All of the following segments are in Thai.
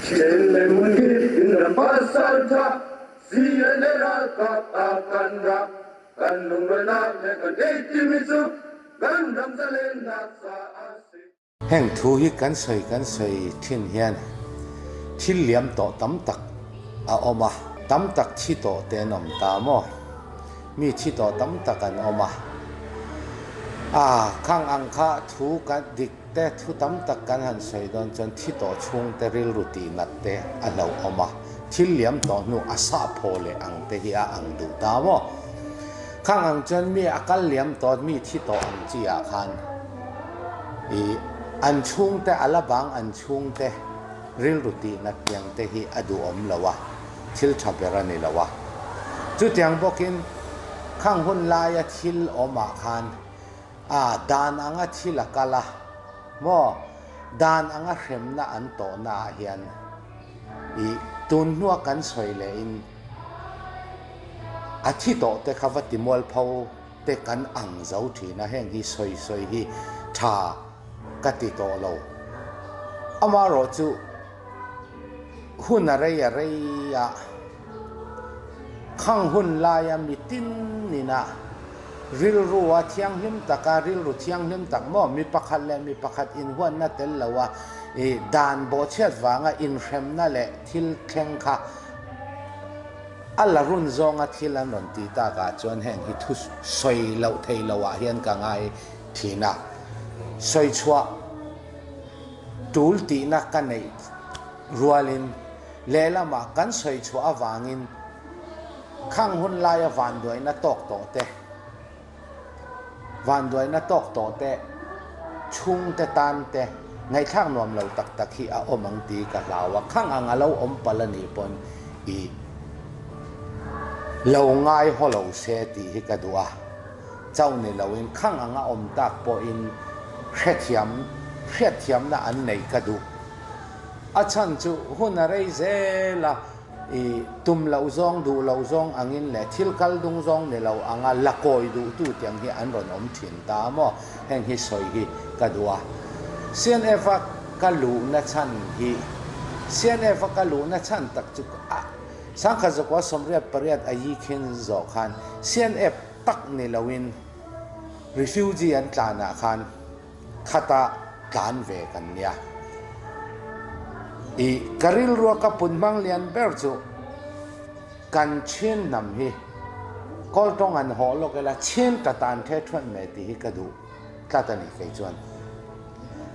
Chile mungi indra pasalta siele rata takandra kanungrana le kadeti misu gandam salena sa ase heng thu hi kan sei thin hian thil liam to tam tak a oma tam tak thi to te nom ta mo mi thi to tam tak an oma khang ang kha thu kan dik te thu tam tak kan han sei don chon thi to chung te ril ruti nat te a lo oma thil liam to nu asa phole ang te hi a ang du ta mo khang ang chon mi akal liam to mi thi to ang chi a khan an chung te alabang an chung te ril ruti nat yang te hi adu om lawa thil thabera ni lawa chu tiang bokin khang hun la ya thil oma khan dan anga thila kala mo dan anga hremna an to na hian tun nuwa kan soi le in athi to te khawati mol phau te kan ang zau thina heng hi soi hi tha kati to lo amaro chu hun ya khang hun la ya mitin ni na ril ruwa thiang him taka ril ru thiang him tak mo mi pakhat le mi pakhat in huan na tel lawa dan bo chet wanga in hrem na le thil thleng kha ala run zonga thil an ron ti ta ka chon heng hi thu soi lo thei lawa hian ka ngai thina soi chua tul ti na ka nei rualin lelama kan soi chua awangin khang hun la ya van doi na tok to te van doi na tok to te chung te tan te ngai thang nom lo tak tak hi a omang ti ka lawa khang anga lo om palani pon lo ngai holo se ti hi ka duwa chau ni loin khang anga om tak po in khethiam na an nei ka du achan chu hun a rei zela tum lo zong du lo zong angin le thil kal dung zong ne lo anga lakoi du tu tiang hi an ron om thin ta mo heng hi soi hi kadua cnf ka lu na chan hi cnf ka lu na chan tak chu sang kha zakwa somriat pariat ayi khin zo khan cnf tak ne lowin refugee an tlana khan khata tlan ve kan nia karil ruwa ka punmang lian ber chu kan chin nam hi kol tong an ho lo kela chin ta tan the thon me ti hi ka du ta ta ni kai chuan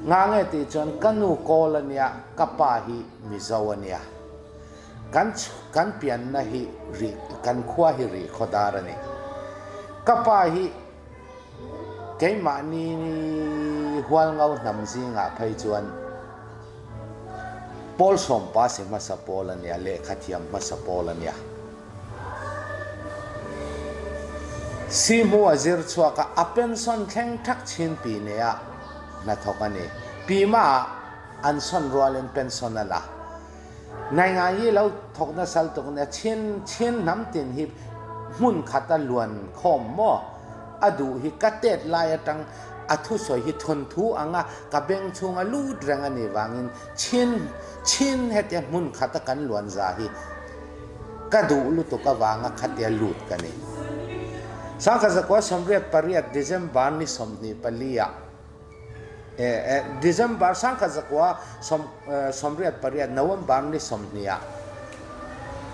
nga nge ti chuan kanu kol ania kapa hi mizawania kan pian na hi ri kan khwa hi ri khodar ani kapa hi keima ni hual ngau nam zinga phai chuan Paul sompa se masa Polania le khatiam masa Polania simu azir chuaka apenson thleng thak chin pi neya na thokani pi ma anson roalen pension ala nai nga yi lo thokna sal tokna chin nam tin hi mun khata luan khom mo adu hi katet la ya tang athu soi hi thon thu anga ka beng chunga lu drang ani wangin chin hete mun khata kan luan za hi ka du lu to ka wanga khatia lut kani sangkha zakwa somriat pariat december ni somni palia december sangkha zakwa somriat pariat november ni somnia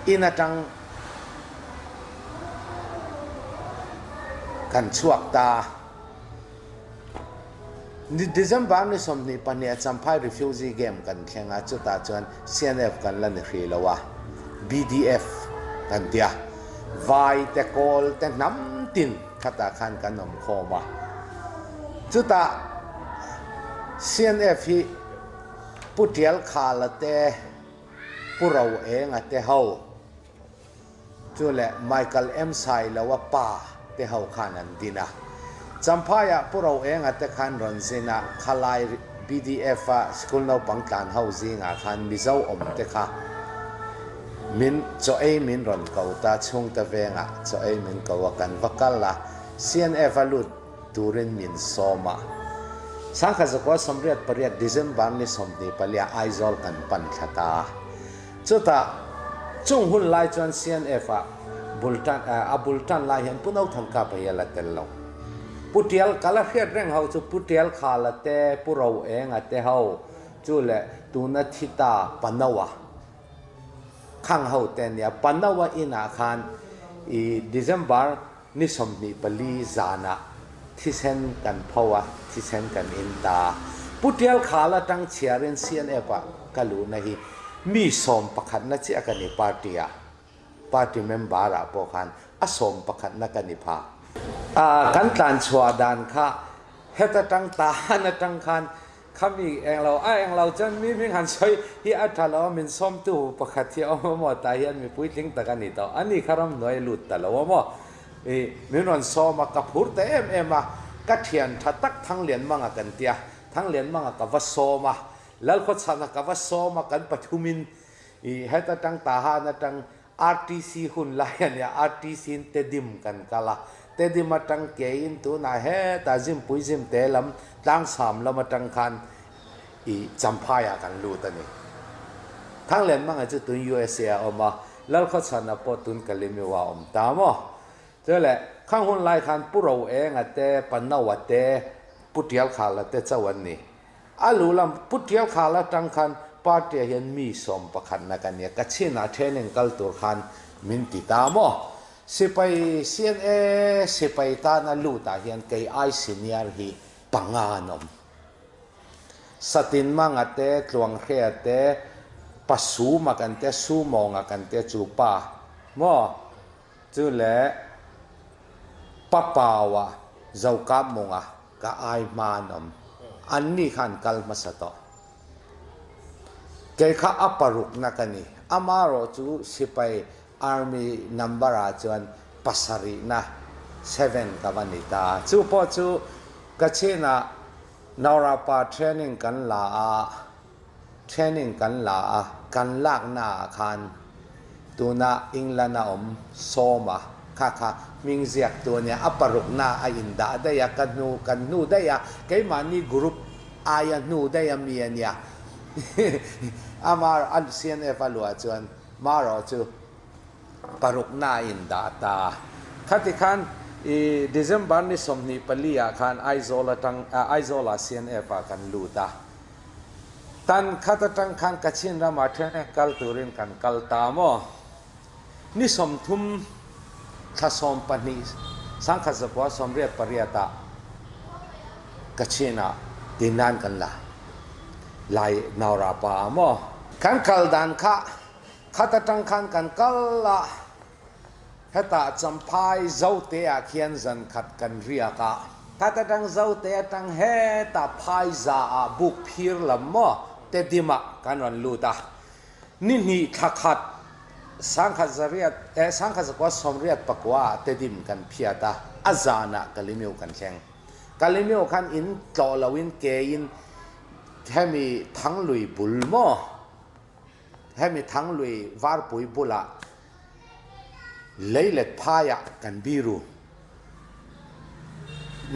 inatang kan chuak ta December ni somni pania champhai refugee game kan khenga chuta chuan cnf kan lan hri lawa bdf kan dia vai te kol te nam tin khata khan kan nom khoma chuta cnf hi putial khala te purau enga te ho chule michael m sai lawa pa te ho khan an dina champhaya purau enga te khan ronzina khalai bdf school no pangtlan housing khan mizau om te kha min cho min ron kauta chung ta venga cho min kawa kan vakalla cnf alut turin min soma sangkha zakwa somriat pariat december ni somni palia aizol kan pan thata จุดอ่ะจงหุ่นไล่จวนเซียนเอฟอะบุลตันไล่เห็นปุ่นเอาทันกับไปยาละเตลลงปุติยลกาลเฮียเร่งเขาจุปุติยลขาละเตปุเราเองอะเตเขาจุเละตูนัทิตาปันนาวะข้างเขาเตเนี่ยปันนาวะอินาคานอีDecemberนิสมนิปลีจานะที่เซนกันพาวะที่เซนกันอินตาปุติยลขาละตั้งเชียร์เรนเซียนเอฟอะกัลูนะฮีมีสมประคันนัดเจ้ากันในปาร์ตี้เมมเบอร์อะพวกhanอสมประคันนักกันในพากันตันชัวดานค่ะเฮตตั้งตาหน้าตั้งคันข้ามีเองเราจนมีหันช่วยที่อัตเรามินสมตู้ประคันที่เอาหมดตายยันมีปุ้ยทิ้งตะกันนี่ต่ออันนี้คารมน้อยหลุดตลอดว่ามีนวนสมกับพูดแต่มากัดเทียนทัดตักทั้งเหรียญมังกันเตียทั้งเหรียญมังกับวัสโซมาแล้วก็ฉันกับว่าโซมากันปัทุมินเฮตตั้งตาหานะตั้ง RTC หุ่นลายเนี่ย RTC เตดิมกันกะละเตดิมมาตั้งเกยินตัวน่ะเฮตาจิมปุยจิมเตลัมตั้งสามแล้วมาตั้งคันจำพายกันรู้ตัวนี้ทั้งเล่นมังจะตุน USA ออกมาแล้วก็ฉันนะพอตุนกันเลยมีว่าตามอ่ะเจ้าแหละข้างหุ่นลายคันปุเราเองอะเตปันนาวเตปุติยลขาละเตเจ้าวันนี้อาลูลำพุทธิยลขาละตั้งคันปาร์ตี้เห็นมีสมประคันนักเนี่ยกัจฉินาเทรนนิ่งกัลตัวคันมินติตามอสิไปเซียนสิไปตานาลูตาเห็นเกย์ไอซีเนียร์ฮีปังานอมสตินมังเตะตวงเขียเตะปัสสูมากันเตะสูมองกันเตะจูปามอจูเล่ปะปาวะเจ้ากับมงกะไอมานอมอันนี้ขันกัลมาสตอเกย์ข้าอัปรุกนักนี่อามาโรจูสิไปอาร์มีนัมเบอร์จวนปัสรีนะ7กับวันนี้ตาจูพอจูกัจฉินานาราปาเทรนนิ่งกันลากันลากหน้าคันตัวน่าอิงลานาอมโซมาค่ะมิงเสียตัวเนี่ยอัปรุกนาอินดาได้ยากันนูได้ยาเกย์มันนี่กรุ๊ปอายันนูได้ยามีเนี่ยอามาอันเซียนเอฟาลัวจวนมารอจูปรุกนาอินดาตาขัดที่ขันDecemberนี่สมนิปลีขันไอโซลาเซียนเอฟากันลูตาตันขัดตั้งขันกัจฉินรามาเทนกัลตูรินกันกัลตามอนี่สมทุมข้าสมปนิสังขสปวสมเรียปริยตากัจฉินาดินานกันละลายนาราปามอกันกัลดันข้าตั้งขันกันกัลละเฮตาจำพายเจ้าเตะเขียนจันขัดกันเรียกข้าตั้งเจ้าเตะตั้งเฮตาพายจ่าบุกพิรละมอเตดิมะกันวันลูตานี่ขัดสังขสเรียดสังขสกว่าสมเรียดปกว่าเตดิมกันเพียตาอาจานะกัลิมิวกันแข่งกัลิมิวกันอินโตลวินเกยินให้มีทั้งลุยบุลมอให้มีทั้งลุยวาร์ปุยบุละเลยเล็ดพายกันบิรู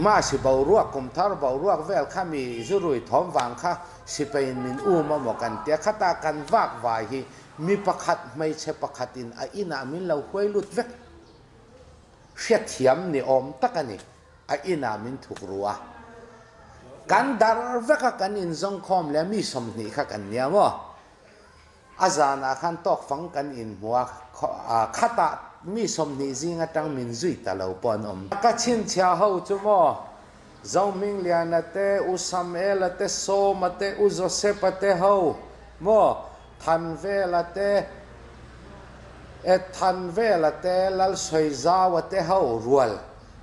มาสิบาวรัวกุมทาร์บาวรัวเวลข้ามีจุรุยทอมวังข้าสิไปมินอูมาหมกันเตียข้าตากันวากวายมีประคัดไม่ใช่ประคัดอินามินเราคุยลุดเวกเสียเทียมนี่อมตะกันนี่อินามินถูกรัวกันดาร์เวกกันอินซงคอมแล้วมีสมนิข้ากันเนี่ยมั้งอาจารย์ขันตอกฟังกันอินหัวข้าตามีสมนิจิงตั้งมินจุยตะลาวปอนกัจฉินเชียเฮาจุโมเจ้ามิงเลียนเตอุสามเอลเตโซมาเตอุโจเซปเตเฮาโมทันเวลเตทันเวลเตลัลสวยจาวเตเฮารัว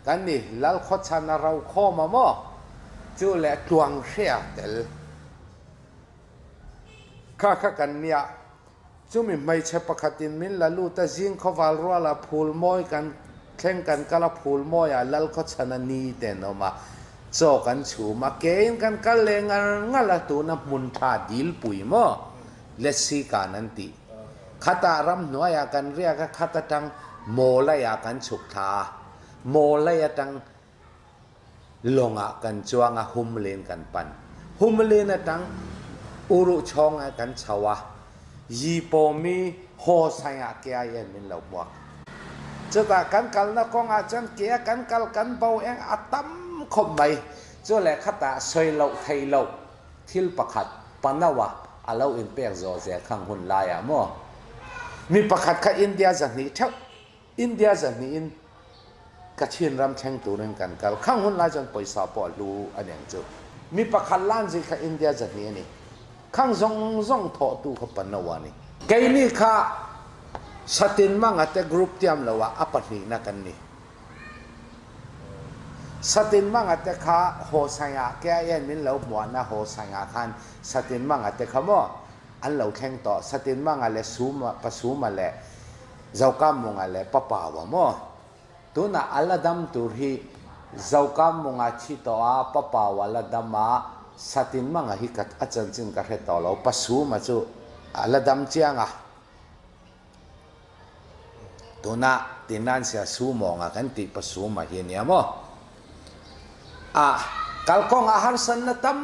กันนี่ลัลขดชันเราข้อมาโมจูเล่ตวงเชียเตลข้ากันเนี่ยจุมิไม่ใช่ปกติมินละลูตาจิงเขาวาลรัวละพูลมอยกันแข่งกันก็ละพูลมอยลัลขดชันนี่เตนออกมาโจกันชูมาเกณฑ์กันก็เลงงั้นละตัวนับมุนทาดิลปุยโมเลสิกานันติขัตารำหน่วยกันเรียกขัตตังโมลายกันฉุกทาโมลายตังลงกันจวงหุมเลนกันปันหุมเลนตังอุรุชองกันชาวะ ยีโปมีโฮไซอาเกียเอ็นมินเหล่าบัวจะตากันกัลนักกองอาจารย์เกียกันกัลกันเบาเองอัตตั้มคบไปจะแหละขัดสวยเหล่าไทยเหล่าทิลประคัดปนาวะอาเราอินเปียกโจเซขังหุ่นลายอะมั่วมีประคัดข้าอินเดียจันนี้เท่าอินเดียจันนี้กระเชียนรำแข่งตัวเรื่องกันกัลขังหุ่นลายจนปล่อยสาปอลูอันอย่างจุมีประคัดล้านสิข้าอินเดียจันนี้นี่ขังซงทอตูขปนาวะนี่แกนี่ข้าสตินมังอัตกรุ๊ปเตรียมแล้วว่าอปัตนีนักันนี่สตินมังอัตข้าโฮสังอาแกยันมินเหล่าหมวนะโฮสังอาคันสตินมังอัตข้ามั่วอันเหล่าแข่งต่อสตินมังอะไรสูมาปะสูมาเลยเจ้ากำมงอะไรปะป่าวมั่วตัวน่ะอัลลดัมตุรีเจ้ากำมงอาชิตตัวปะป่าวอัลลดัมมาสตินมังอาฮิกัดอาจารย์จินกัดเหตุเราปะสูมาจูอัลลดัมเจียงอ่ะตัวน่ะตินันเสียสูมองกันติปะสูมาเฮียเนี่ยมั่วกัลกงอาหารสันนตั้ม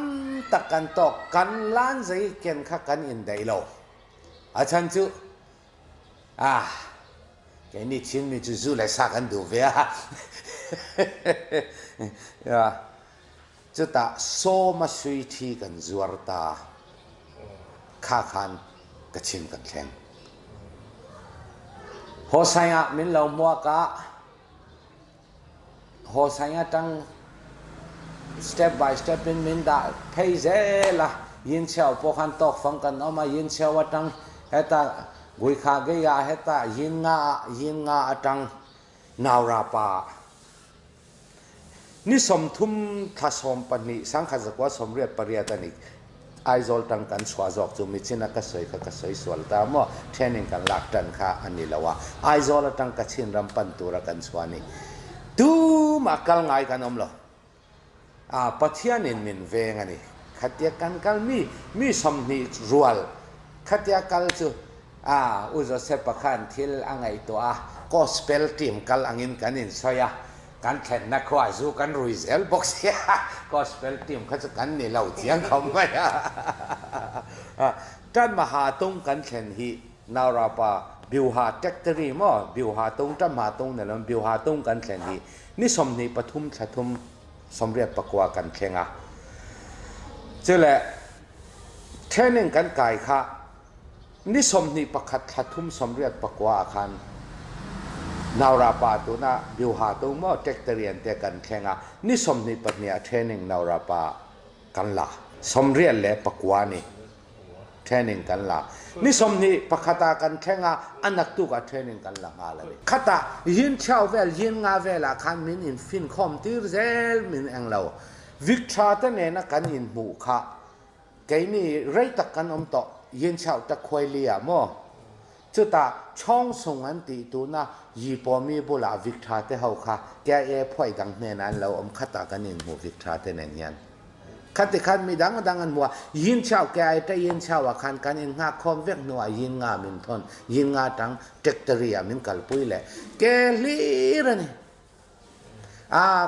ตะกันตอกกันล้านใจเกินข้ากันอินได้โลอาจารย์จูแกนี่ชินมีจูเลยสักกันดูเวียจุดตาโซมาสุยทีกันจวร์ตาข้าขันกระชินกันแข่งโฮไซน์มินเรามัวกะโฮไซน์ตั้งstep by step in minda peizela yin chao po khan tok phang kan oma yin chao atang heta gui kha ge ya heta yin nga atang naura pa ni som thum tha som pani sang kha zakwa som riat pariatani aizol tang kan chwa jok chu mi china ka soi swal ta mo training kan lak tan kha ani lawa aizol tang ka chin ram pan tura kan chwani tu makal ngai kan omloปัทยานินมินเวงอันนี้ขัดยากันกัลมีสมนิรัวขัดยากัลจูอุจเสปขันทิลอังไงตัวก็สเปลทีมกัลอังินกันอินสอยกันแข่งนักว่าจูกันรุยเซลบ็อกซ์ก็สเปลทีมเขาจะกันนี่เราเจียงเขาไม่ท่านมหาตงกันแข่งฮีนาราปาบิวหาเทคตรีมั้งบิวหาตงท่านมหาตงเนี่ยเราบิวหาตงกันแข่งฮีนี่สมนิปทุมชะทุมสมเรียบประกวากันแข่งเจอแหละเทรนนิ่งกันไก่ค่ะนี่สมนิประคัดขัดทุ่มสมเรียบประกวาคันนาราปาตัวน่ะบิวหาตัวมั่วเทคเตเรียนเตกันแข่งนี่สมนิปัญญาเทรนนิ่งนาราปากันละสมเรียบแหละประกวานี่เทรนนิ่งกันละนี่สมนิประคัดกันแข่งอันนักตุกเทรนนิ่งกันละงาเลยขัดยินเช่าเวลยินงาเวลคันมินอินฟินคอมตีร์เซลมินเองเราวิกชาตันเนี่ยนักกันอินหมู่ค่ะแกนี่ไรตักกันต่อยินเช่าตะควยเลียมั่วจุดตาช่องส่งอันตีตัวน่ะยีปอมีบุลาวิกชาเตเขาค่ะแกพ่อยดังเนี่ยนั้นเราขัดกันอินหมู่วิกชาเตเนี่ยยันขัดขันมีดังอันมัวยินเช่าแกแต่ยินเช่าว่าขันกันอินงาคอมเวกนัวยินงามินทนยินงาตังเทคเตอรียมินกัลปุยเลยแกลีระนี่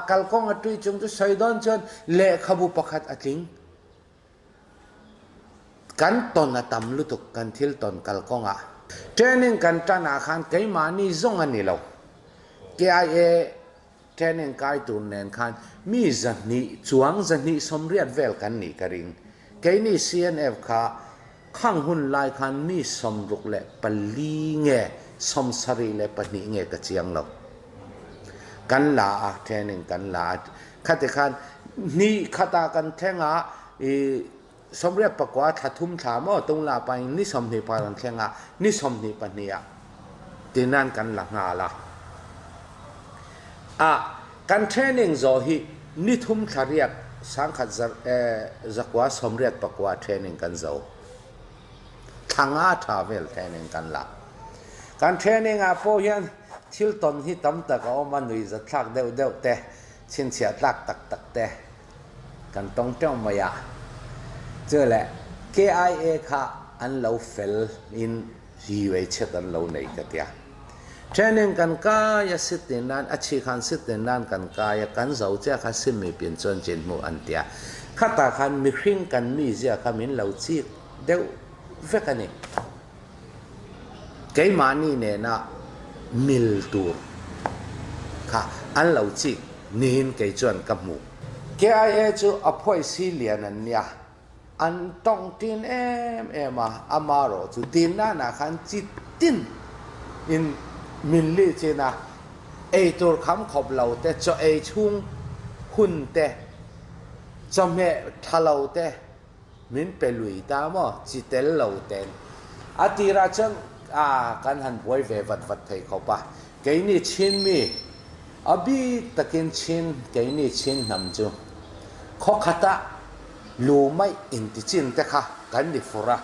กัลกงอัตุยจงจะใส่ดอนจนเละขบุปขัดอจิงกันตอนตำลุตุกกันทิลตอนกัลกงเทรนนิ่งกันตานาขันไกมานี่ซงอันนี้เราแกเทรนนิ่งไกตุนเนนขันมีจันนี่จวงจันนี่สมเรียดเวลกันนี่กระริงแกนี่ CNF ค่ะข้างหุ่นลายขันมีสมรุกเละปลีเงสมสรีเละปนีเงกระเจียงเรากันลาเทรนนิ่งกันลาขัดขันนี่ขัดกันแข่งสมเรียบประกวาถัดทุ่มถามว่าตรงลาไปนี่สมนิปารันแข่งนี่สมนิปนีตีนั่นกันหลังละการเทรนนิ่งโจฮีนี่ทุ่มขาเรียกสังขัดจักว่าสมเรียบประกวาเทรนนิ่งกันโจทางทาเวลเทรนนิ่งกันละการเทรนนิ่งพวกยันทิลตอนที่ตั้มตะก็มันนุยจะทักเดวแต่ชินเสียทักตักแต่กันต้องเจ้ามาอย่าเจอแหละ KIA ค่ะอันเราเฟลอินยีเวชตันเราในกันเดียเทรนนิ่งกันกายสิทธิ์นั้นอาชีพขันสิทธิ์นั้นกันกายกันเจ้าเจ้าขันสิมีเปลี่ยนจนเจนมูอันเดียขัดตาขันมีคริ่งกันมีเจ้าขันมินเราจีเดวเวกันนี่ cái mà ni nè na mil tur kha an lo chi nin cái chuan ka mu cái ai chu apoi si lian an nia an tong tin em à amaro chu tin na khan chi tin in min li che na ei tur kham khop lo te cho ei chung hun te cho me thalo te min pe lui ta mo chi tel lo ten atira chang kan han boy ve vat thei khopa cái ni chin mi abi takin chin cái ni chin nam chu kho khata lu mai in ti chin te kha kan ni fura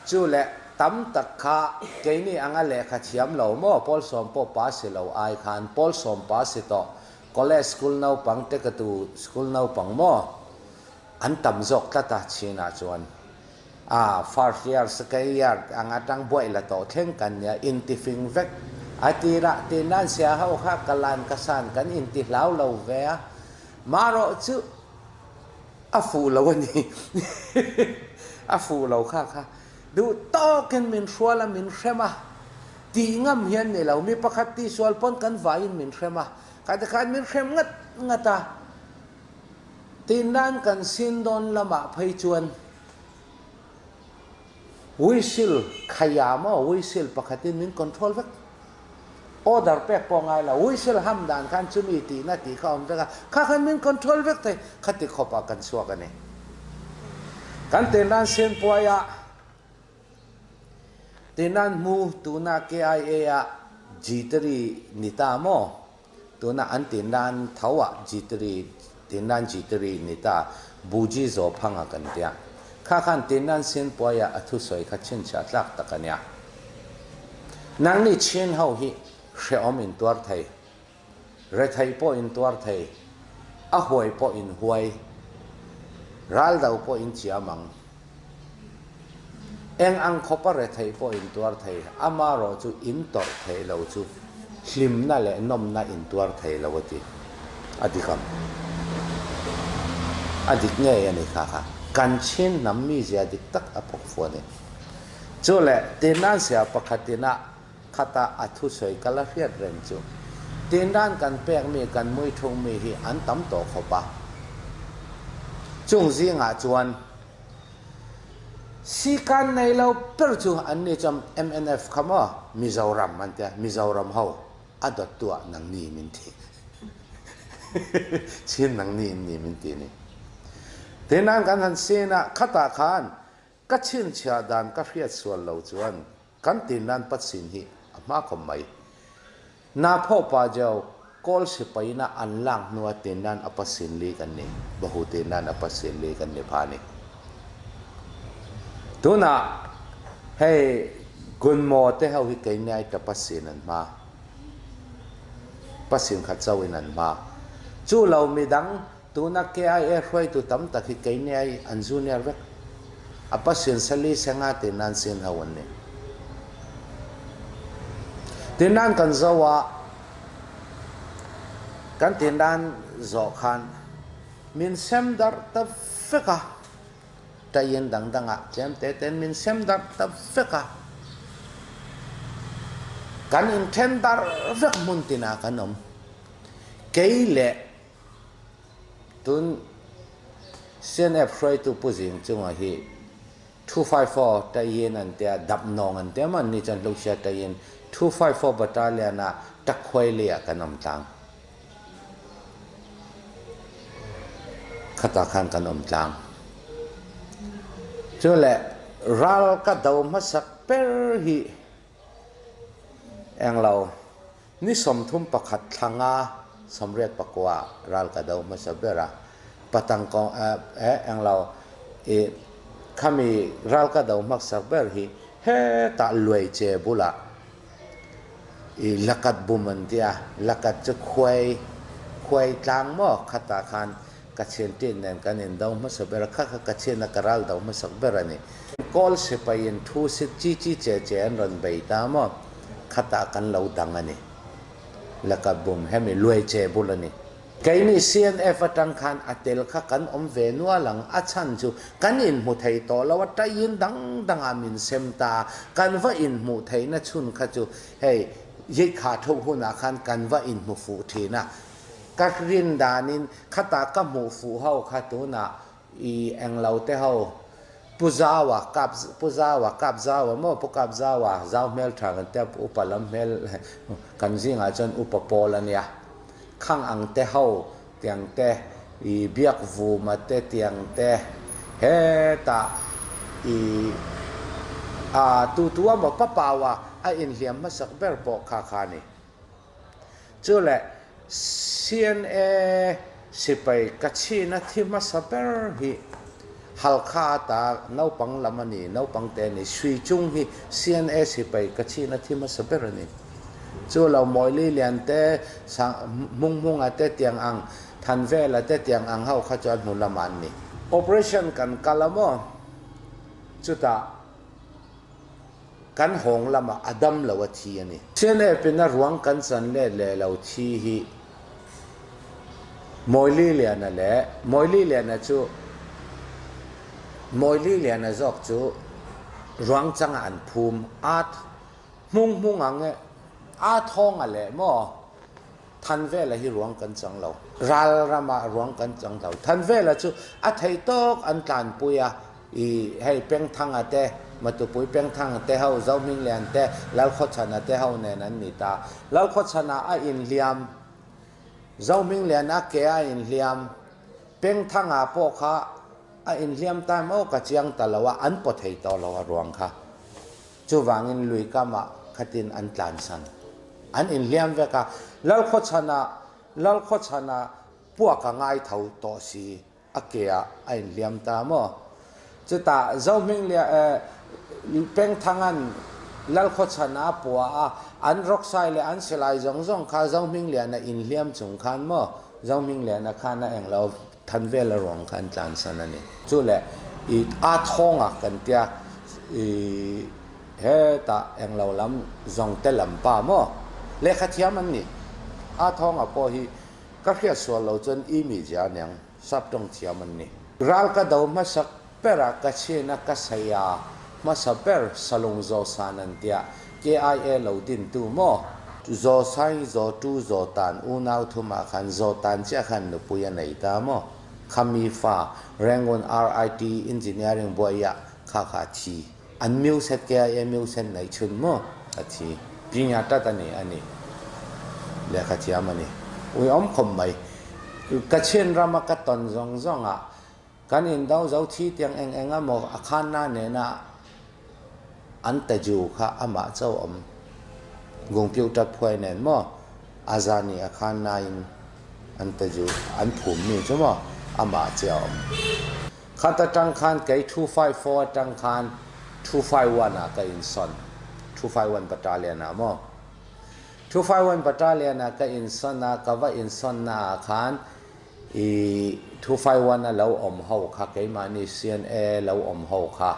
chu le tam tak kha cái ni anga le kha chiam lo mo pol som po pa se lo ai khan pol som pa se to college school nau pang te ka tu school nau pang mo an tam jok ta ta china chuan first year second year anga tang boy la to theng kan ya in ti fing vek atira ti nan sia ho kha kalan kasan kan in ti lau lo ve maro chu afu lo ni afu lo kha du to ken min shwala min shema ti ngam hian ne lo mi pakhat ti swal pon kan vai min shema ka min shem ngata tin nan kan sin don lama phei chuan whistle khayama whistle pakhatin min control vek order pek po ngai la whistle ham dan kan chumi ti na ti khom veka kha khan min control vek te khati khopa kan suwa kan ne kan tin nan sen poya tin nan mu tuna KIA ya jitri nita mo tuna an tin nan thawa jitri tin nan jitri nita buji zo phanga kan tia kha khan tin nan sen poya athu soi kha chin cha tlak takania nang ni chin ho hi she om in tuar thai re thai po in tuar thai a hoi po in huai ral dau po in chiamang eng ang khopa re thai po in tuar thai amaro chu in tor thai lo chu hlim na le nom na in tuar thai lo ti adikam adik nge ani kha kan chin nam mi zia dik tak apok fo ne chole tenan sia pakhatina khata athu soi kala fiat ren chu tenan kan pek mi kan mui thung mi hi an tam to khopa chung zi nga chuan si kan nei lo per chu an ni cham MNF khama Mizoram man tia Mizoram ho adot tua nang ni min thi chin nang ni min ti ni tenan kan han sena khata khan ka chin cha dan ka fiat sual lo chuan kan tin nan pat sin hi ma khom mai na pho pa jaw kol se paina an lang nuwa tin nan apasin li kan ni bahu tin nan apasin li kan ni phani tuna hey gun mo te hau hi kai nai ta pasin an ma pasin khat chawin an ma chu lo mi dang tuna KIA hroi tu tam tak hi kai nai an junior vek apasin sali senga tin nan sin hawan ni tin nan kan zawa kan tin nan zo khan min sem dar ta feka ta yen dang danga chem te ten min sem dar ta feka kan in ten dar vek mun tina kanom keile tun CNF hroi tu puzing chunga hi 254 ta yen an te dap nong an te man ni chan lo sia ta yen 254 battalion na takhoi le kanom tang khata khan kanom tang chole ral ka daw masak per hi englo ni som thum pakhat thanga somret pakwa ral ka daw masabera patang ko englo khami ral ka daw maksak ber hi he ta luai che bula lakat buman dia lakat che khwai tlang mo khata khan ka chen tin nen kan in daw masabera kha ka chen na karal daw masabera ni kol se pain thu se chi che an ron bei ta mo khata kan lo dang ani lakat bum hemi luai che bulani cái này CNF tăng khan atel kha kan về nuôi lang achan chu kan in mu thei to lawa ta in dang dang amin sem ta kan va in mu thei na chun kha chu hey ye kha tho huna khan kan va in mu fu thi na ka rin danin khata ka mu fu hau kha tu na i englau te hau puzawa kap zawa mo pu kap zawa zaw mel thang te upalam mel kan zinga chon upapolania khang ang te hau tiang te i biak vu ma te tiang te he ta i tu ma papawa a in liam ma sak ber po kha kha ni chu le CNA sipai kachi na thima saber hi halkha ta nau pang lamani nau pang te ni sui chung hi CNA sipai kachi na thima saber ni chu lo moi li lian te mung ate tiang ang than ve la te tiang ang hau kha chan mu laman ni operation kan kalamo chu ta kan hong lama adam lawa thi ani CNA pina ruang kan san le lo thi hi moi li lian le moi li lian chu moi li lian zok chu ruang chang an phum at mung ange a thong ale mo than ve la hi ruang kan chang lo ral rama ruang kan chang lo than ve la chu a thei tok an tlan puya i hei peng thang ate matu pui peng thang ate hau zau ming lian te lal kho chana te hau ne nan ni ta lal kho chana a in liam zau ming lian a ke a in liam peng thang a po kha a in liam ta mo ka chiang ta lawa an po thei to lawa ruang kha chu wangin lui ka ma khatin an tlan san an in liam ve ka lal kho chana puwa ka ngai thau to si a ke a in liam ta mo chu ta zau ming lia peng thangan lal kho chana puwa a an rok sai le an selai zong kha zau ming lia na in liam chung khan mo zau ming lia na khan na eng lo than ve la rong khan tlan san ani chu le i a thonga kan tia i he ta eng lo lam zong te lam pa mo le kha thiam an ni a thonga po hi ka khia so lo chon i mi ja nyang sap tong thiam an ni ral ka do ma sak pera ka chena ka saya ma saper salong zo sanan tia KIA lo din tu mo zo sai zo tu zo tan u nau thu ma khan zo tan cha khan nu puya nei ta mo khami fa rangon RIT engineering boya kha thi an music KIA music nei chun mo athi pinya ta ta ni ani le kha chi amani u om khom mai ka chen rama ka ton zong a kan in dau zau thi tiang eng a mo akhan na ne na an ta ju kha ama chau om gong piu ta phoi nen mo azani akhan na in an ta ju an phum ni chu mo ama chau khata tang khan kai 254 tang khan 251 a ka in son 251 battalion a mo 251 battalion a ka in son na ka va in son na khan i 251 a lo om ho kha kai mani CNA lo om ho kha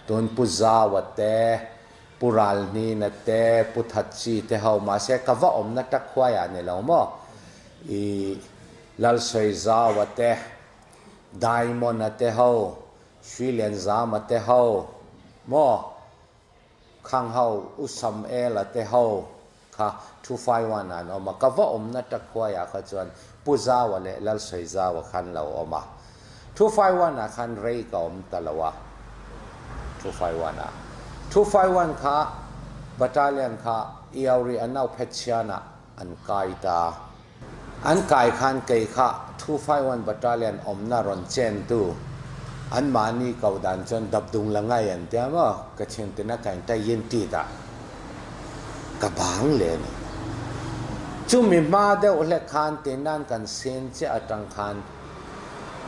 ton puza wate pural ni na te puthachi te ho ma se ka va om na ta khwaya ne lo mo i lal soi za wate diamond na te ho shrilen za ma te ho mo khang ho usam e la te ho kha 251 an oma ka va om na ta khwaya kha chuan puza wale lal soi za wa khan lo oma 251 a khan rei ka om talawa 251 kha battalion kha iauri anau phetchiana an kaita an kai khan kai kha 251 battalion omna ron chen tu an mani kaudan chon dabdung langai an tiama ka chen tina kain ta yin ti da ka bang le ni chu mi ma de ole khan tinan kan sen che atang khan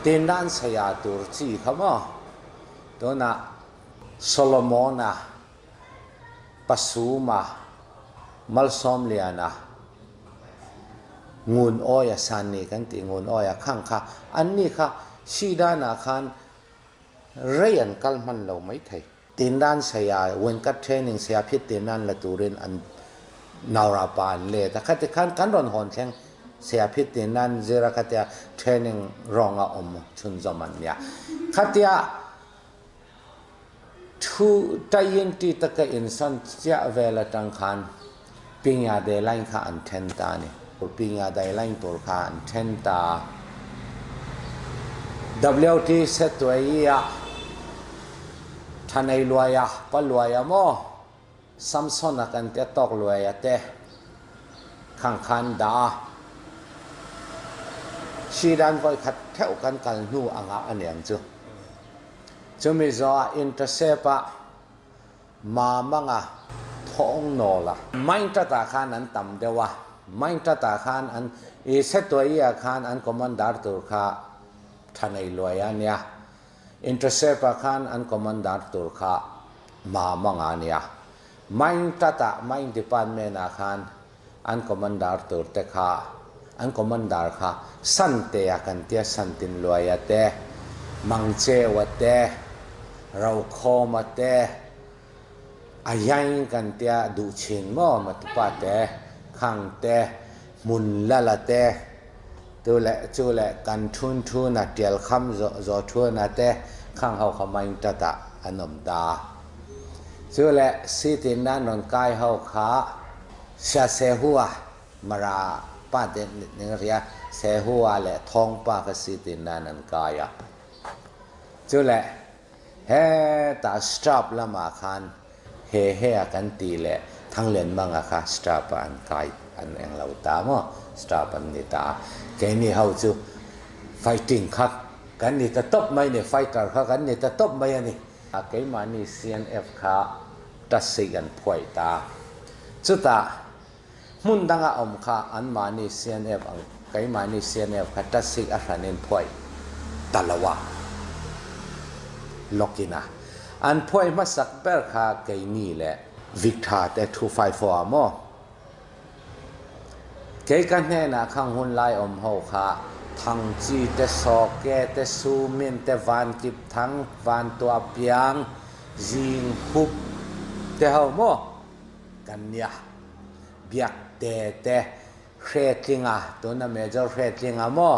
tinan saya tur chi khama to na Solomona Pasuma Malsom liana ngun oya sanni kan ti ngun oya khang kha anni kha sidana khan rayan kalman lo mai thai tindan saya wen ka training sia phit tinan la turin an naura pan le ta khat khan kan ron hon thleng เสียพิษตินันเจระคัตยาเทรนนิ่งรองอมชุนจอมันเนี่ยคัตยาทูตายินตีตะกอินสันเจ้าเวลตังคันปิงยาเดลัยข้าอันเทนตานี่ปิงยาเดลัยตัวข้าอันเทนตาWT เซตัวยียท่านไอลวยะปลวยะโมซัมซอนกันเตตอกลวยะเตข้างคันดาชีดันก็ขัดเท่ากันกันนู่อ่างอันยังจูมีจออินเตอร์เซปะมามังอ่ะท้องโนละไม่ตัดตาขานอันต่ำเดียววะไม่ตัดตาขานอันอีเซตัวยียขานอันคอมมานดาร์ตัวข้าท่านไอลวยะเนี่ยอินเตอร์เซปะขานอันคอมมานดาร์ตัวข้ามามังอันเนี่ยไม่ตัดตาไม่ดิพาร์ตเมนต์ขานอันคอมมานดาร์ตัวเตข้าอันคอมมานดาร์ข้าสันเตียกันเตียสันตินลวยะเตมังเจวะเตเราโคมาเตอายังกันเตียดูชินมั่วมาตุปาเตขังเตมุนละละเตตัวเละจูเละกันทุนทุนนัดเดียลคำจอทุนนัดเตขังเขาขมาอินตะตะอนมดาจูเละสิตินันนนกายเขาขาชาเซหัวมาราป้าเดนนึงเรียเซหัวเละทองป้ากสิตินันนนกายจูเละเฮตาสตราปละมาคันเฮกันตีเละทั้งเล่นมังอะค่ะสตราปอันกายอันเองเราตามอ่ะสตราปอันนี้ตาแกนี่เขาจูไฟติ้งครับกันนี่จะตบไหมเนี่ยไฟเตอร์ครับกันนี่จะตบไหมนี่แกมานี่ CNF ค่ะตัดสิกันป่วยตาจุดตามุนดังอมค่ะอันมานี่ CNF แกมานี่ CNF ค่ะตัดสิอะไรเนี่ยป่วยตลอดล็อกกินะอันพ่อยมาสักเบลค่ะไกนี่แหละวิกตาแต่254มั่วไกกันแน่นะข้างหุ่นไล่อมเขาค่ะทั้งจีแต่สอกแกแต่ซูมินแต่วันกิบทั้งวันตัวเปียงจิงหุบแต่เขามั่วกันเนี่ยเบียกแต่เรตลิงอ่ะตัวนั้นเมเจอร์เรตลิงอ่ะมั่ว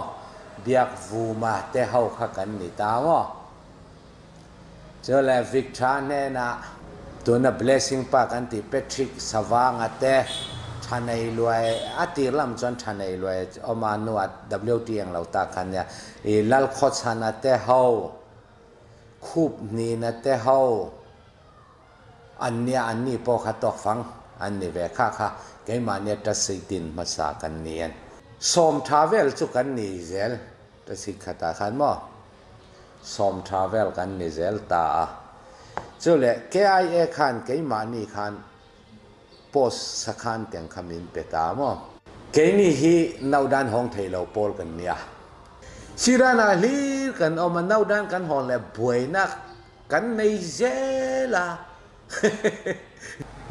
เบียกวูมาแต่เขาค่ะกันนี่ตามั่วเจอแล้ววิกตาเนี่ยนะตัวนั้น blessing ปากันที่ Patrick สว่างอ่ะแต่ท่านไอรวยอาทิตย์ลำจนท่านไอรวยเอามาหนวด WT อย่างเราตากันเนี่ยลัลโคชันแต่เขาคูบนี่นะแต่เขาอันนี้พอขัดตอกฟังอันนี้เวค่าแกมาเนี่ยจะสิดินมาสากันเนียนสมทราเวลจุกันนี่เซลจะสิขัดตาขันมั้งสมทราเวลกันนี่เซลตาจุเลย KIA ขันแกมานี่ขันโพสสักขันเตียงขมิ้นเปตามอแกนี่ฮีนาวดันห้องเทลโพลกันเนี่ยชิรานาลีกันเอามานาวดันกันห้องเลยบ่อยนักกันในเจล่ะ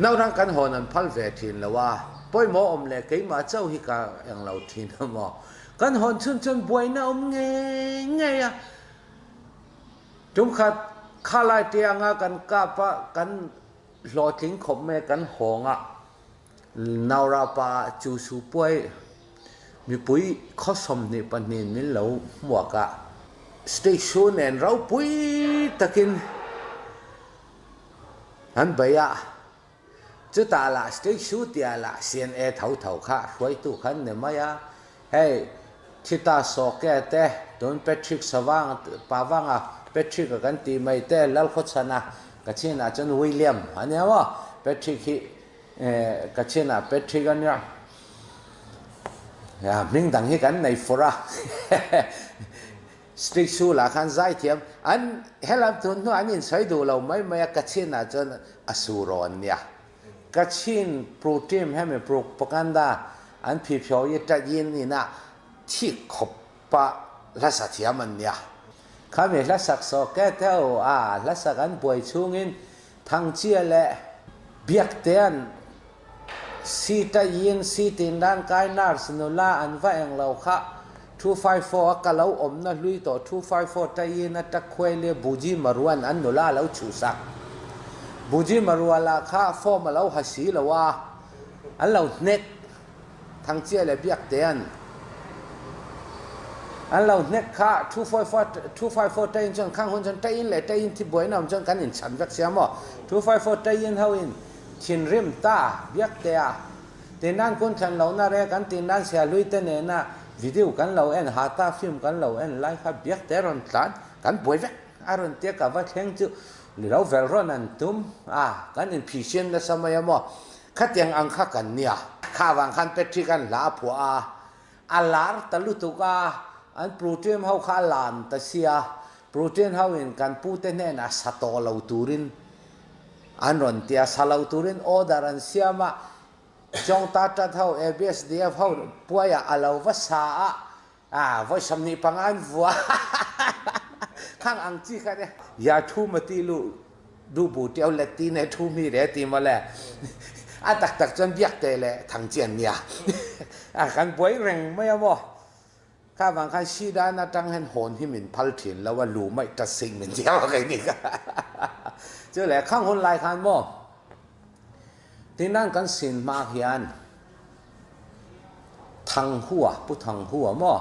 นาวดันกันห้องนั้นพัลเวทินแล้วว่าป่วยหมออมเลยแกมาเจ้าฮิกาอย่างเราทินหมอกันห้องชนบ่อยนะอมไงอะจุ่มขัดข้าไล่เตียงกันกาปะกันหลอทิ้งขมแม่กันหงอ่ะนาวราปาจูสูป่วยมีปุ้ยข้อสมนี่ปนินมิเหลาหมวกอ่ะสเตชันเองเราปุ้ยตะกินอันไปอ่ะจุดตาละสเตชันเดียละเสียนเท่าค่ะสวยตุขันเนี่ยมาอ่ะเฮ้ยทิตาโซเกเตโดนเปทริกสว่างปาว่างอ่ะเปทริกกันตีไม่เตลัลโคชนะกัจฉินาจนวิลเลียมอันนี้ว่าเปทริกกัจฉินาเปทริกกันเนี่ยมิ่งดังให้กันในฟอร์สตริกชูหลักขันใจเทียมอันเฮลับทุนนู้นอันนี้ใช้ดูเราไม่กัจฉินาจนอสูรอนเนี่ยกัจฉินโปรตีนให้มันโปรปกันดาอันพิพยจะยินนี่นะที่ขบปะลักษณะเทียมมันเนี่ยข้ามีลักษณะสกัดเท่าลักษณะกันป่วยช่วงนี้ทั้งเชี่ยและเบียกเตียนสีตายินสีตินด้านกายนาร์สนุลาอันว่าเองเราค่ะ254ก็เราอมนั่นลุยต่อ254ตายินนัตะควยเลียบูจิมารวนอันนุลาเราชูสักบูจิมารวนละค่ะฟอร์มาเราหัสีละว่าอันเราเน็ตทั้งเชี่ยและเบียกเตียน อันเราเน็ตค่า254ได้ยินจนข้างคนจนได้ยินเลยได้ยินที่บ่อยน้ำจนกันอินฉันรักเสียมั้ง254ได้ยินเท่าอินชินริมตาเบียกเตียตีนั่นคนฉันเราหน้าเรกันตีนั่นเสียลุยเตเนน่ะวิดีโอกันเราเอ็นหาตาฟิล์มกันเราเอ็นไลฟ์ครับเบียกเตรอนตันกันบ่อยเวอารมณ์เตียกับว่าแข่งจูเราเวลรอนันตุมกันอินพิเศษนะสมัยมั้งขัดยังอังคักันเนี่ยข้าวังคันเป็ดที่กันลาผัวอาลาร์ตะลุตุกาอันโปรตีนเขาข้าลานตะเสียโปรตีนเขาเห็นกันพูดเน่นะสตอลาวตูรินอันรอนเตียสลาวตูรินออดารันเสียมาจงตาจัดเขาABSDFเขาป่วยอาลาวภาษาว่าสำนีปังอันวัวข้างอังจีกันเนี่ยยาทูมาตีลูดูบูเตียวเลตีเนทูมีเรตีมาแล้วตักจนเบียกเตะเลยทางเจียนเนี่ยกันป่วยแรงไม่เอาบ่ข้าบางครั้งชีด้านตั้งเห็นโหนที่มินพัลถินแล้วว่ารู้ไม่ตัดสิ่งเหมือนเจ้าอะไรนี่ก็เจอแหละข้างคนลายคันบ่ที่นั่นกันสินมาเฮียนทางหัวผู้ทางหัวบ่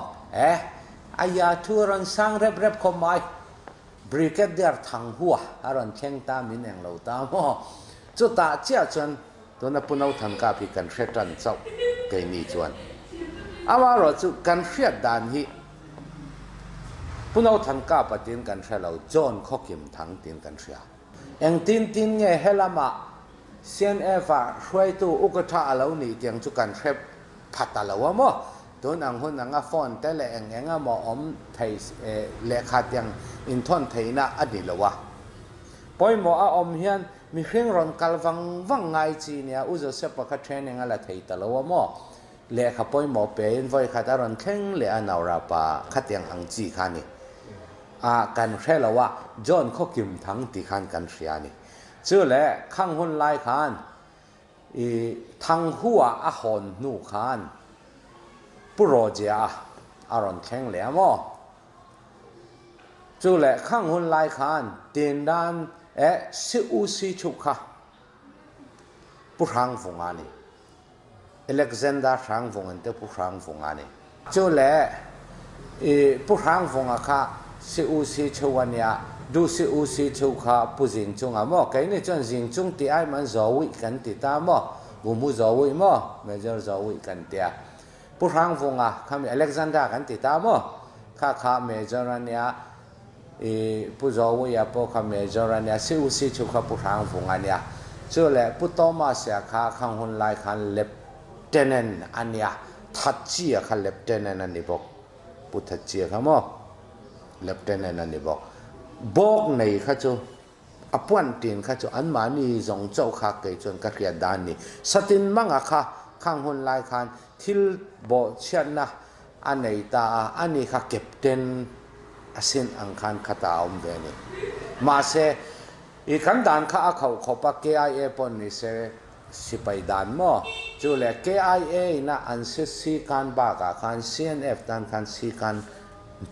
อายาทูรันสังเร็บคอมไอบริเกตเดียร์ทางหัวอารันเข่งตามินเองเราตามบ่จุดตาเจ้าจนตัวนั้นปุ่นเอาทางกาพิกันเช็ดจันเจ้าเกนี่จวนอาว่าเราจุกันเช็ดด้านนี้ปุ่นเอาทางกาปฏินกันเช็ดเราจอนข้อกิมทางตินกันเช็ดเองตินเนี่ยเฮลามาเซียนช่วยตัวอุกท่าเรานี่เตียงจุกันเช็ดพัดตาเราว่ามั้งตัวนังคนนังฟอนแต่ละเองมออมไทยเลขาเตียงอินทอนไทยน่ะอดีตละวะปอยหมออมเฮียนมีเครื่องรอนกัลวังไงจีเนี่ยอุจจาระประคัตเทรนนิ่งอะไรไทยตลอดว่ามั้งเลขาปอยหมอเป็นไว้ขัดรอนแข่งเลอันเอาราปะขัดยังอังจีขานี่กันแค่ละว่าจอนข้อกิมทั้งตีขันกันเสียนี่เชื่อแหละข้างคนไล่ขันทางหัวหอนนูขันปุโรเจียอารอนแข่งเลยมั้งเชื่อแหละข้างคนไล่ขันเตียนด้านสิชุกะผู้ทางฟงอันนี้อเล็กซานดาร์ทางฟงอันเตผู้ทางฟงอันนี้เจ้าแหละผู้ทางฟงอะค่ะสิชุวันเนี้ยดูสิชุกะผู้จิงจงอะมั้งแค่นี้จนจิงจงที่ไอ้มันจะวิ่งกันติดตามมั้งบุมุจะวิ่งมั้งไม่จะวิ่งกันเดียผู้ทางฟงอะข้ามีอเล็กซานดาร์กันติดตามมั้งข้าไม่จะรันเนี้ยผู้จะวิ่งพวกเขาไม่จะรันเนี้ยสิชุกะผู้ทางฟงอันเนี้ยเจ้าแหละผู้ต่อมาเสียข้างคนไล่ขันเล็บเทนนอันเนี้ยทัดเจียขันเล็บเทนนอันนี้บอกผู้ทัดเจียเขามั้งเล็บเทนนอันนี้บอกในข้าจูอปวนตีนข้าจูอันมานี่จงเจ้าข้าเกยจนกระเรียดานนี่สตินมังอะข้าข้างคนไล่ขันทิลบอกเช่นนะอันไหนตาอันนี้ข้าเก็บเต็นเส้นอังคารข้าตาอมเดนี่มาเสอีกันดานข้าเขาขบ KIA ปนนี่เสสิไปดานมั้งจู่เลย KIA น่ะอันสิการบ้ากะคัน CNF ดานคันสิการ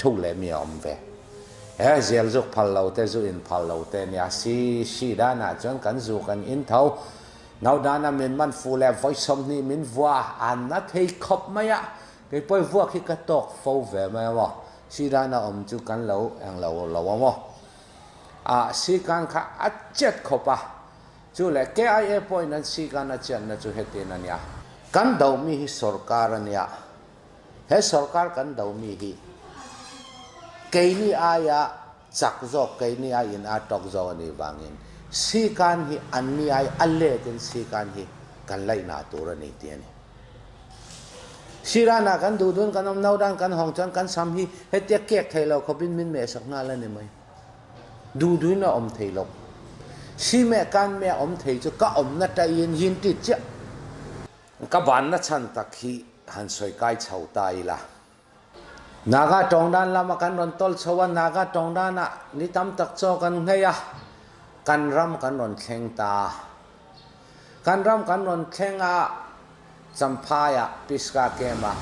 ทุกเลยมีอมเวเจลจุกพัลเราเตจุอินพัลเราเตเนี่ยสิด้านะจนกันจุกันอินเท่านาด้านะมันฟูเล่ไฟสมนี่มันวัวอันนั้นให้ขบไหมอะไปปล่อยวัวขี้กระตกฟูเวไหมวะสิด้านะอมจุกันเราเองเราว่าสิการข้าอัดเจ็ดขบจู่เลย KIA ปอยนั้นสิการอัดเจ็ดนั่นจู่เหตุนั้นเนี่ยกันดาวมีฮิสร์การเนี่ยเฮสร์การกันดาวมีฮิเกนี่อายะจักจอกเกนี่อายินอาตอกจอกนี่บางอินสิการฮิอันนี้อายอัลเลตินสิการฮิกันไล่นาตัวนี่เตียนี่สิรานากันดูดุนกันอมนาดันกันห้องจันกันสามฮิเฮติยเก็กไทยเราเขาบินมินเมสักงานแล้วนี่ไหมดูดุนน่ะอมไทยเราสิแม่การแม่อมไทยจะก็อมนัดยินติดเจ้าก็บ้านนัดฉันตักฮิหันสวยกายเฉาตายละนาคาตรงด้านละมากันรอนตอลชวันนาคาตรงด้านน่ะนี่ตำตักโจกันไงอะกันรำกันรอนแข่งตากันรำกันรอนแข่งอะจำพายะพิสกาเกมะ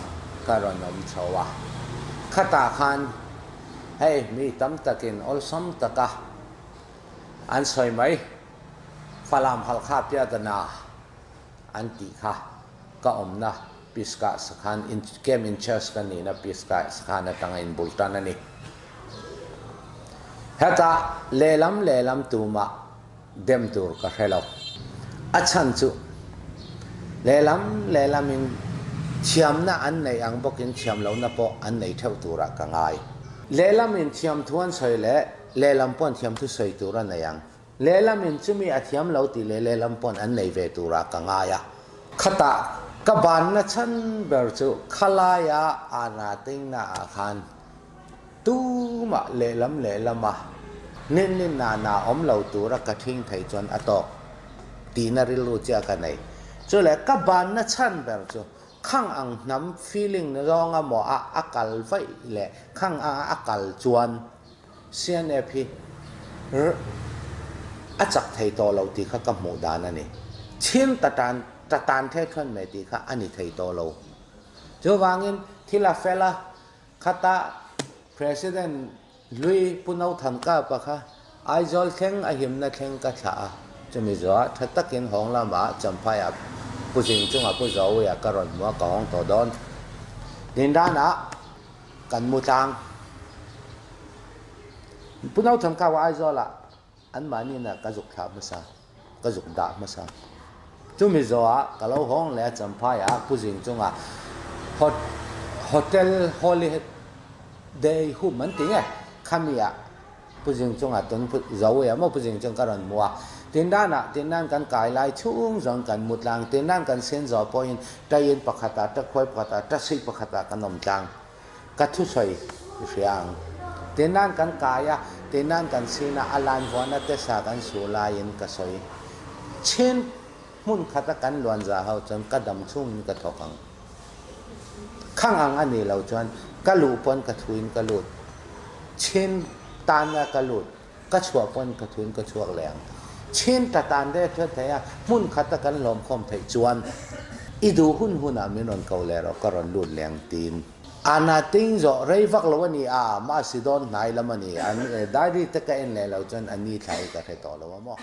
กันรอนนมชวะขตาขันเฮ้ยมีตำตะกินอลซัมตะกะอันสวยไหมฟาลามฮัลคาเปียตนาอันตีค่ะก็อมนะ piska sakhan in game in chess kan ni na piska sakhan atanga in bultan ani hata lelam tuma dem tur ka hello achan chu lelam in chiam na an nei ang bokin chiam lo na po an nei theu tura ka ngai lelam in chiam thuan soi le lelam pon chiam thu soi tura na yang lelam in chumi athiam lo ti le lelam pon an nei ve tura ka ngaya khata ka ban na chan ber chu khalaya ana ting na khan tu ma lelama nin na om lo tura ka thing thai chon ato ti na rilu cha ka nei chu le ka ban na chan ber chu khang ang nam feeling na rong a mo a akal vai le khang a akal chuan sian e phi a chak thei to lo ti kha ka mu dan ani chin tatan the thon me ti kha ani thei to lo chu wangin thila fela khata president lui punau thanka pa kha aizol theng a him na theng ka tha chumi zo thatakin hong la ma champhai a pujing chunga pu zo ya karon mo ka hong to don din dana kan mu tang punau thanka wa aizola an mani na ka juk tha ma sa ka juk da ma sa chumi zo a ka lo hong le champhai a pujing chunga hotel holiday hu man ti nge khamia pujing chunga ton pu zo ya mo pujing chung karon mo tin dan kan kai lai chung zong kan mutlang tin dan kan sen zo point tayin pakhata ta khoi pakhata ta sei pakhata kanom tang ka thu soi riang tin dan kan kaya tin dan kan sina alan wana te sa kan sulayin ka soi chen mun khata kan luan za hau chon ka dam chung ka thokang khang ang ani lo chon ka lu pon ka thuin ka lut chen tan na ka lut ka chua pon ka thuin ka chuak leng chen ta tan de thot thaya mun khata kan lom khom thai chuan idu hun aminon kaulero karon lut leng tin ana ting zo rei vak lo ani a ma sidon nai lamani an dai ri ta ka en le lo chon ani thai ka the to lo mo